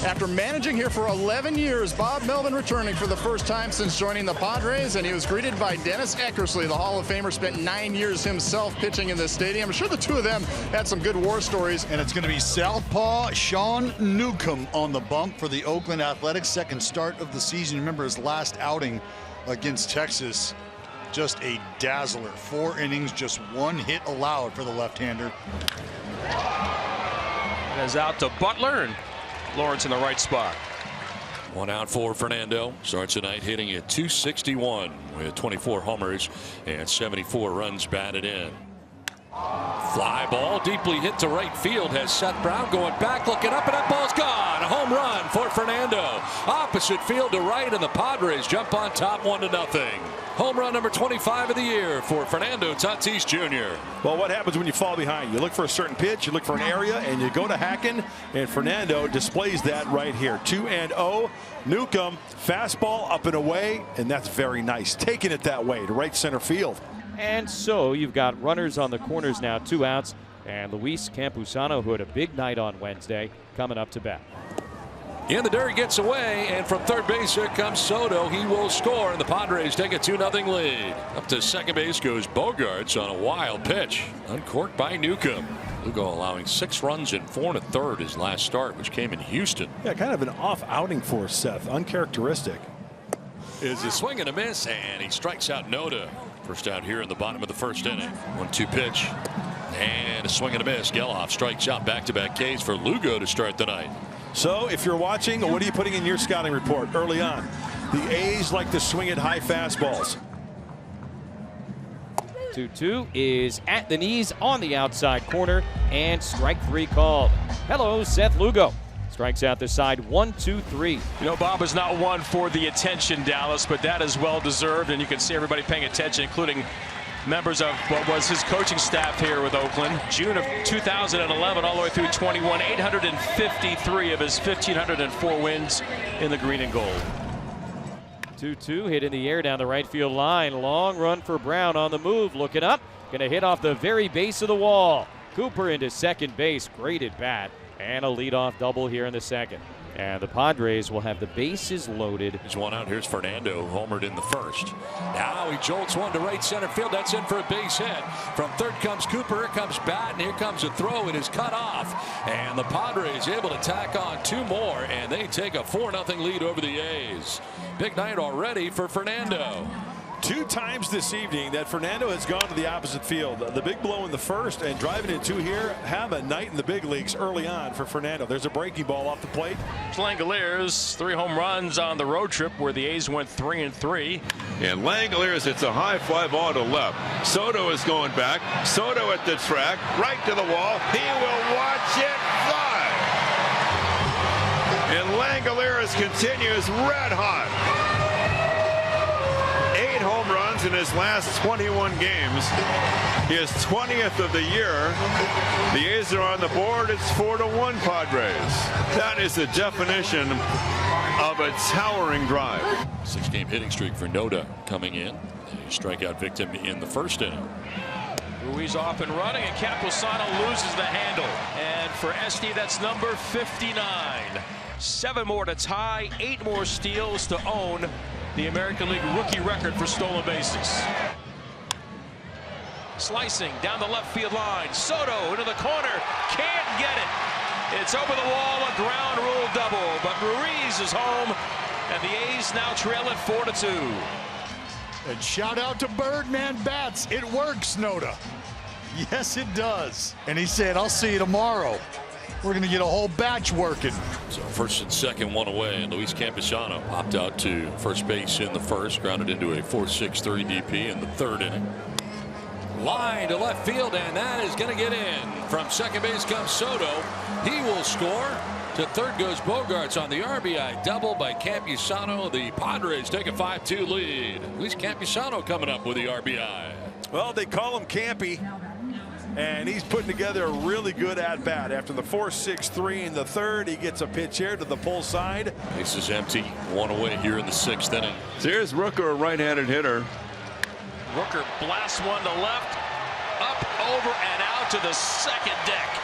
After managing here for 11 years, Bob Melvin returning for the first time since joining the Padres, and he was greeted by Dennis Eckersley, the Hall of Famer, spent 9 years himself pitching in this stadium. I'm sure the two of them had some good war stories. And it's going to be Southpaw Hyun Soo Kim on the bump for the Oakland Athletics. Second start of the season. Remember his last outing against Texas, just a dazzler. 4 innings, just 1 hit allowed for the left-hander. Is out to Butler, and Lawrence in the right spot. 1 out for Fernando. Starts tonight hitting at .261 with 24 homers and 74 runs batted in. Fly ball deeply hit to right field has Seth Brown going back, looking up, and that ball's gone. A home run for Fernando. Opposite field to right, and the Padres jump on top 1-0. Home run number 25 of the year for Fernando Tatis Jr. Well, what happens when you fall behind? You look for a certain pitch, you look for an area, and you go to hacking, and Fernando displays that right here. 2-0. Newcomb, fastball up and away, and that's very nice. Taking it that way to right center field. And so you've got runners on the corners now, 2 outs, and Luis Campusano, who had a big night on Wednesday, coming up to bat. In the dirt, gets away, and from third base here comes Soto. He will score, and the Padres take a 2-0 lead. Up to second base goes Bogarts on a wild pitch, uncorked by Newcomb. Lugo allowing 6 runs in 4 1/3 his last start, which came in Houston. Yeah, kind of an off outing for Seth, uncharacteristic. Is a swing and a miss, and he strikes out Noda. First out here in the bottom of the first inning. 1-2 pitch, and a swing and a miss. Geloff strikes out back-to-back Ks for Lugo to start the night. So if you're watching, what are you putting in your scouting report early on? The A's like to swing at high fastballs. 2-2 is at the knees on the outside corner, and strike 3 called. Hello, Seth Lugo. Strikes out the side, 1-2-3. You know, Bob is not one for the attention, Dallas, but that is well deserved, and you can see everybody paying attention, including members of what was his coaching staff here with Oakland. June of 2011 all the way through 21, 853 of his 1,504 wins in the green and gold. 2-2 hit in the air down the right field line. Long run for Brown on the move, looking up, gonna hit off the very base of the wall. Cooper into second base, great at bat, and a leadoff double here in the second. And the Padres will have the bases loaded. There's 1 out. Here's Fernando, homered in the first. Now he jolts one to right center field. That's in for a base hit. From third comes Cooper. Here comes Bat, and here comes a throw. It is cut off. And the Padres able to tack on 2 more, and they take a 4-0 lead over the A's. Big night already for Fernando. 2 times this evening that Fernando has gone to the opposite field. The big blow in the first and driving in 2 here. Have a night in the big leagues early on for Fernando. There's a breaking ball off the plate. Langoliers, 3 home runs on the road trip where the A's went 3-3. And Langoliers, it's a high fly ball to left. Soto is going back. Soto at the track, right to the wall. He will watch it fly. And Langoliers continues red hot. 8 home runs in his last 21 games. His 20th of the year. The A's are on the board. It's 4-1 Padres. That is the definition of a towering drive. 6-game hitting streak for Noda coming in. A strikeout victim in the first inning. Ruiz off and running, and Campusano loses the handle. And for Esty, that's number 59. 7 more to tie, 8 more steals to own the American League rookie record for stolen bases. Slicing down the left field line. Soto into the corner. Can't get it. It's over the wall, a ground rule double. But Ruiz is home, and the A's now trail it 4-2. And shout out to Birdman Bats. It works, Noda. Yes, it does. And he said, I'll see you tomorrow. We're going to get a whole batch working. So first and second, 1 away, and Luis Campusano popped out to first base in the first, grounded into a 4.63 DP in the third inning. Line to left field, and that is going to get in. From second base comes Soto. He will score. To third goes Bogarts on the RBI double by Campusano. The Padres take a 5-2 lead. Luis Campusano coming up with the RBI. Well, they call him Campy. And he's putting together a really good at-bat. After the 4.63 in the third, he gets a pitch here to the pull side. Base is empty, 1 away here in the 6th inning. So here's Rooker, a right-handed hitter. Rooker blasts one to left, up, over, and out to the second deck.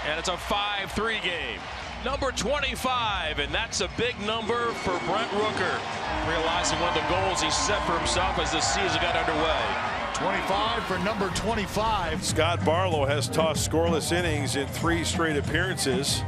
And it's a 5-3 game. Number 25, and that's a big number for Brent Rooker, realizing one of the goals he set for himself as the season got underway. 25 for number 25. Scott Barlo has tossed scoreless innings in 3 straight appearances,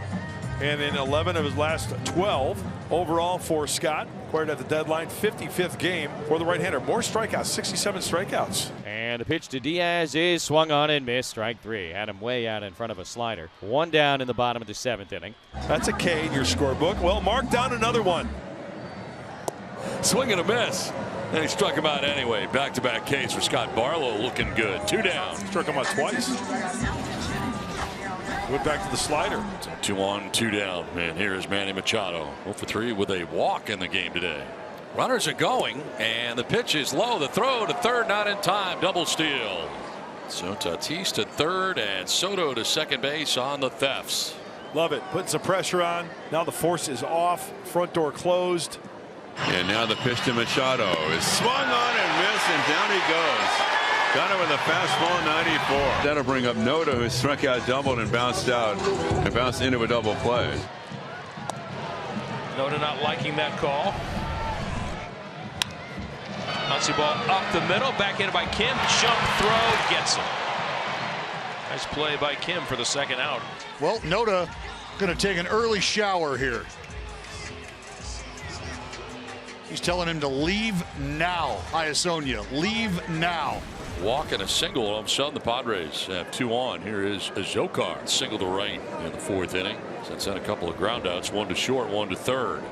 and in 11 of his last 12 overall for Scott. Acquired at the deadline, 55th game for the right-hander. More strikeouts, 67 strikeouts. And the pitch to Diaz is swung on and missed. Strike 3. Had him way out in front of a slider. 1 down in the bottom of the 7th inning. That's a K in your scorebook. Well, mark down another one. Swing and a miss. And he struck him out anyway. Back-to-back Ks for Scott Barlo, looking good. 2 down. Struck him out twice. Went back to the slider. 2 on, 2 down. And here is Manny Machado. 0 for 3 with a walk in the game today. Runners are going, and the pitch is low. The throw to third, not in time. Double steal. So Tatis to third, and Soto to second base on the thefts. Love it. Putting some pressure on. Now the force is off. Front door closed. And now the pitch to Machado is swung on and missed, and down he goes. Got it with a fastball, 94. That'll bring up Noda, who struck out, doubled, and bounced out, and bounced into a double play. Noda not liking that call. Bouncy ball up the middle, backhanded by Kim. Jump throw, gets him. Nice play by Kim for the second out. Well, Noda going to take an early shower here. He's telling him to leave now. Iasonia, leave now. Walk and a single. All of a sudden, the Padres have 2 on. Here is Azokar, single to right in the 4th inning. Sets in a couple of groundouts, 1 to short, 1 to third.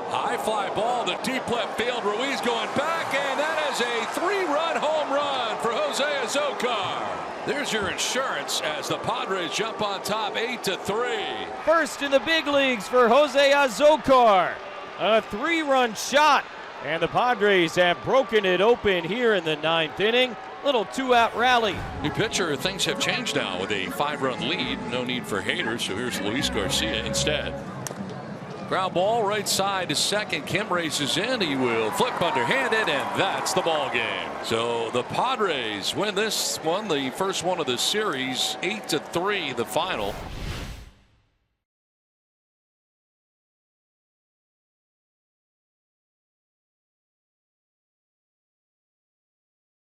High fly ball to deep left field. Ruiz going back, and that is a 3-run home run for Jose Azokar. There's your insurance as the Padres jump on top 8-3. First in the big leagues for Jose Azokar. A 3-run shot. And the Padres have broken it open here in the 9th inning. Little 2-out rally. New pitcher, things have changed now with a 5-run lead. No need for haters, so here's Luis Garcia instead. Ground ball right side to second. Kim races in. He will flip underhanded, and that's the ball game. So the Padres win this one, the first one of the series, 8-3 the final.